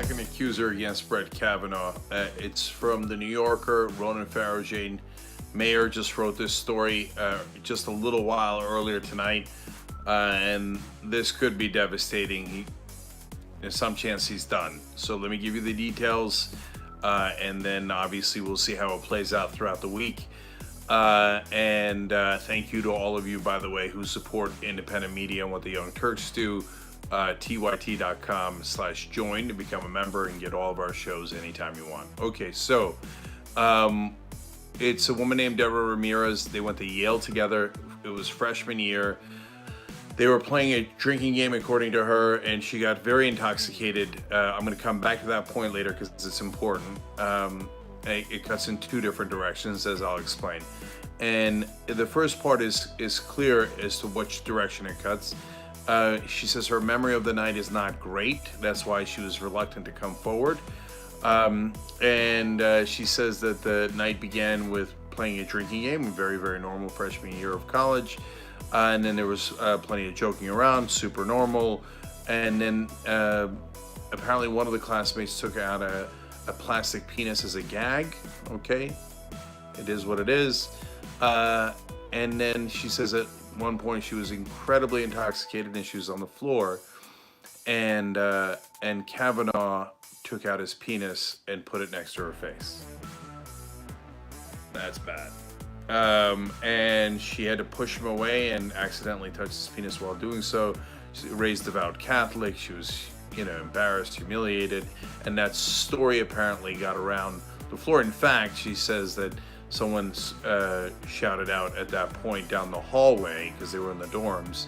second accuser against Brett Kavanaugh. It's from the New Yorker. Ronan Farajane Mayer just wrote this story just a little while earlier tonight, and this could be devastating. There's some chance he's done. So let me give you the details, and then obviously we'll see how it plays out throughout the week. And thank you to all of you, by the way, who support independent media and what the Young Turks do. tyt.com/join to become a member and get all of our shows anytime you want. Okay, so it's a woman named Deborah Ramirez. They went to Yale together. It was freshman year. They were playing a drinking game, according to her, and she got very intoxicated. I'm going to come back to that point later because it's important. It cuts in two different directions, as I'll explain. And the first part is clear as to which direction it cuts. She says her memory of the night is not great. That's why she was reluctant to come forward. She says that the night began with playing a drinking game, a very, very normal freshman year of college. And then there was plenty of joking around, super normal. And then apparently one of the classmates took out a plastic penis as a gag. Okay, it is what it is. And then she says at one point she was incredibly intoxicated and she was on the floor, and Kavanaugh took out his penis and put it next to her face. That's bad. And she had to push him away and accidentally touched his penis while doing so. She's a raised devout Catholic. She was, embarrassed, humiliated, and that story apparently got around the floor. In fact, she says that someone shouted out at that point down the hallway because they were in the dorms.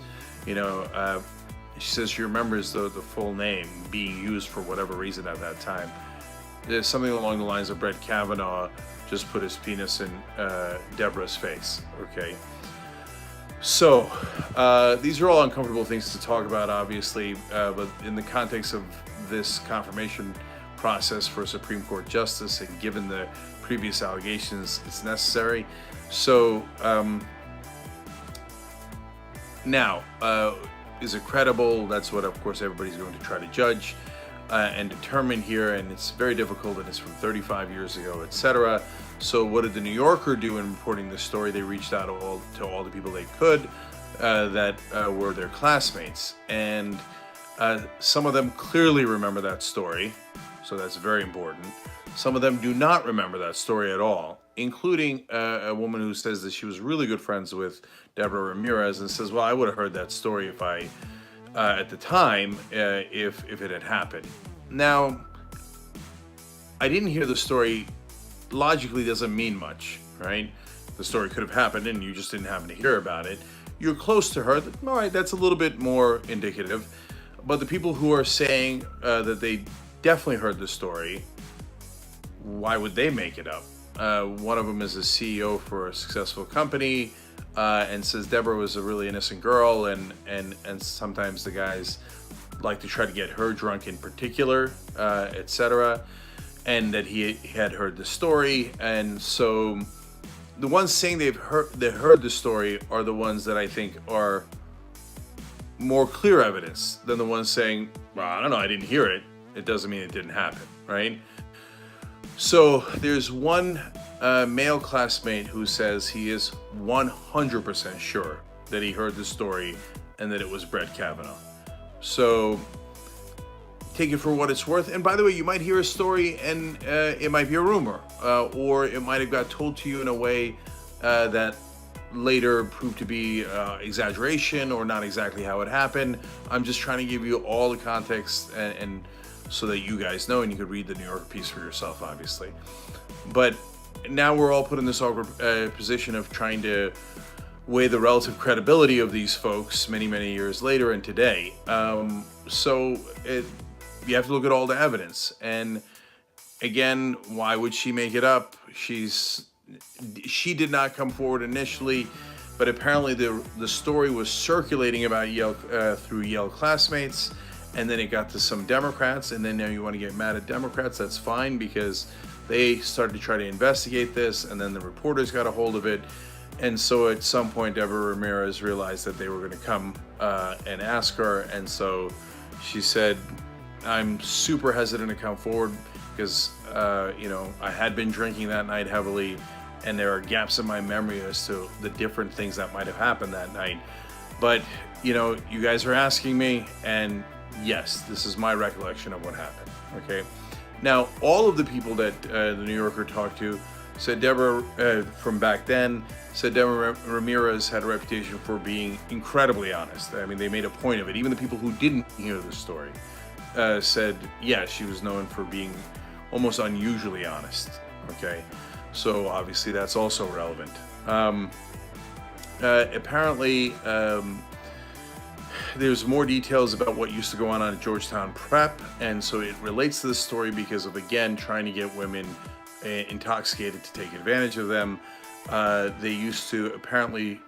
She says she remembers the full name being used for whatever reason at that time. There's something along the lines of Brett Kavanaugh just put his penis in Deborah's face. Okay. So these are all uncomfortable things to talk about, obviously, but in the context of this confirmation process for a Supreme Court justice, and given the previous allegations, it's necessary. So now, is it credible? That's what, of course, everybody's going to try to judge and determine here, and it's very difficult, and it's from 35 years ago, etc. So what did the New Yorker do in reporting this story? They reached out to all the people they could that were their classmates, and some of them clearly remember that story, so that's very important. Some of them do not remember that story at all, including a woman who says that she was really good friends with Deborah Ramirez and says, well, I would have heard that story if I, at the time, if it had happened. Now, I didn't hear the story. Logically doesn't mean much, right? The story could have happened and you just didn't happen to hear about it. You're close to her. All right, that's a little bit more indicative. But the people who are saying that they definitely heard the story, why would they make it up? One of them is a CEO for a successful company and says Deborah was a really innocent girl, and sometimes the guys like to try to get her drunk in particular, etc., and that he had heard the story. And so the ones saying they heard the story are the ones that I think are more clear evidence than the ones saying, well, I don't know, I didn't hear it. It doesn't mean it didn't happen, right? So there's one male classmate who says he is 100% sure that he heard the story and that it was Brett Kavanaugh. So take it for what it's worth. And by the way, you might hear a story and it might be a rumor, or it might have got told to you in a way that later proved to be exaggeration or not exactly how it happened. I'm just trying to give you all the context and so that you guys know, and you could read the New Yorker piece for yourself, obviously. But now we're all put in this awkward position of trying to weigh the relative credibility of these folks many, many years later and today. You have to look at all the evidence. And again, why would she make it up? She did not come forward initially, but apparently the story was circulating about Yale through Yale classmates, and then it got to some Democrats, and then now you want to get mad at Democrats. That's fine, because they started to try to investigate this, and then the reporters got a hold of it. And so at some point, Deborah Ramirez realized that they were going to come and ask her, and so she said, I'm super hesitant to come forward because, I had been drinking that night heavily, and there are gaps in my memory as to the different things that might have happened that night. But, you guys are asking me, and yes, this is my recollection of what happened, okay? Now, all of the people that the New Yorker talked to said Deborah, from back then, said Deborah Ramirez had a reputation for being incredibly honest. I mean, they made a point of it. Even the people who didn't hear the story said, yeah, she was known for being almost unusually honest, okay? So obviously that's also relevant. Apparently, there's more details about what used to go on at Georgetown Prep, and so it relates to the story because of, again, trying to get women intoxicated to take advantage of them. They used to apparently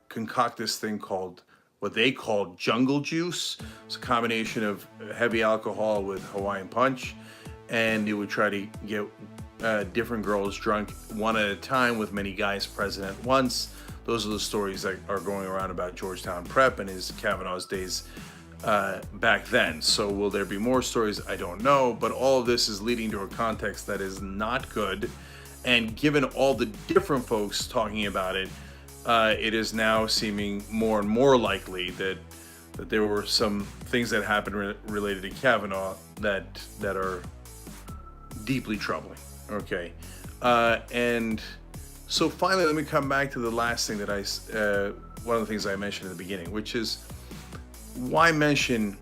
concoct this thing called, what they called jungle juice. It's a combination of heavy alcohol with Hawaiian Punch, and they would try to get different girls drunk one at a time with many guys present at once. Those are the stories that are going around about Georgetown Prep and his Kavanaugh's days back then. So will there be more stories? I don't know, but all of this is leading to a context that is not good. And given all the different folks talking about it, it is now seeming more and more likely that there were some things that happened related to Kavanaugh that are deeply troubling. Okay, and so finally, let me come back to the last thing that one of the things I mentioned in the beginning, which is why mention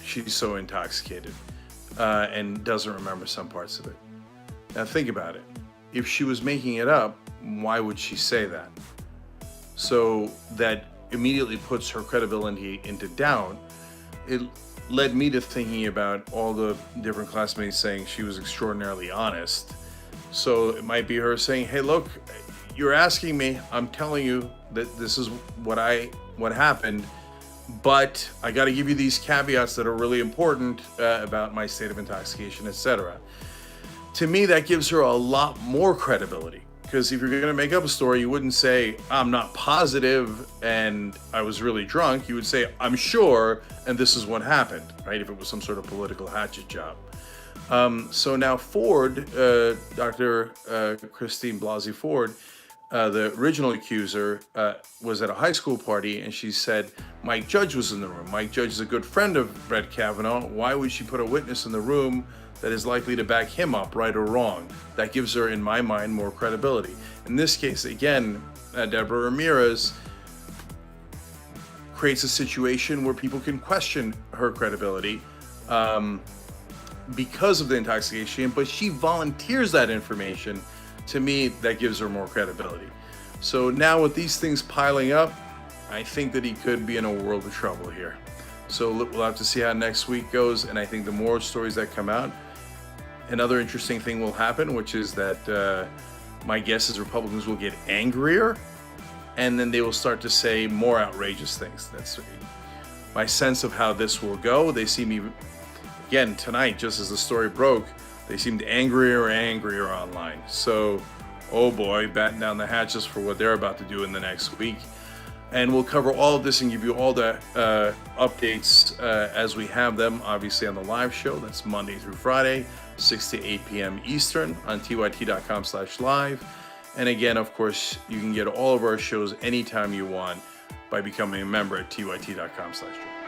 she's so intoxicated and doesn't remember some parts of it. Now think about it. If she was making it up, why would she say that? So that immediately puts her credibility into doubt. It led me to thinking about all the different classmates saying she was extraordinarily honest. So it might be her saying, hey, look, you're asking me, I'm telling you that this is what happened, but I got to give you these caveats that are really important about my state of intoxication, etc. To me, that gives her a lot more credibility, because if you're going to make up a story, you wouldn't say, I'm not positive and I was really drunk. You would say, I'm sure, and this is what happened, right? If it was some sort of political hatchet job. So now Ford, Dr. Christine Blasey Ford, the original accuser, was at a high school party, and she said Mike Judge was in the room. Mike Judge is a good friend of Brett Kavanaugh. Why would she put a witness in the room that is likely to back him up, right or wrong? That gives her, in my mind, more credibility. In this case, again, Deborah Ramirez creates a situation where people can question her credibility because of the intoxication, but she volunteers that information. To me, that gives her more credibility. So now with these things piling up, I think that he could be in a world of trouble here. So we'll have to see how next week goes, and I think the more stories that come out, another interesting thing will happen, which is that my guess is Republicans will get angrier, and then they will start to say more outrageous things. That's my sense of how this will go. They seem even, again, tonight, just as the story broke, they seemed angrier and angrier online. So, oh boy, batten down the hatches for what they're about to do in the next week. And we'll cover all of this and give you all the updates as we have them, obviously on the live show. That's Monday through Friday, 6 to 8 p.m. Eastern on tyt.com/live. And again, of course, you can get all of our shows anytime you want by becoming a member at tyt.com/join.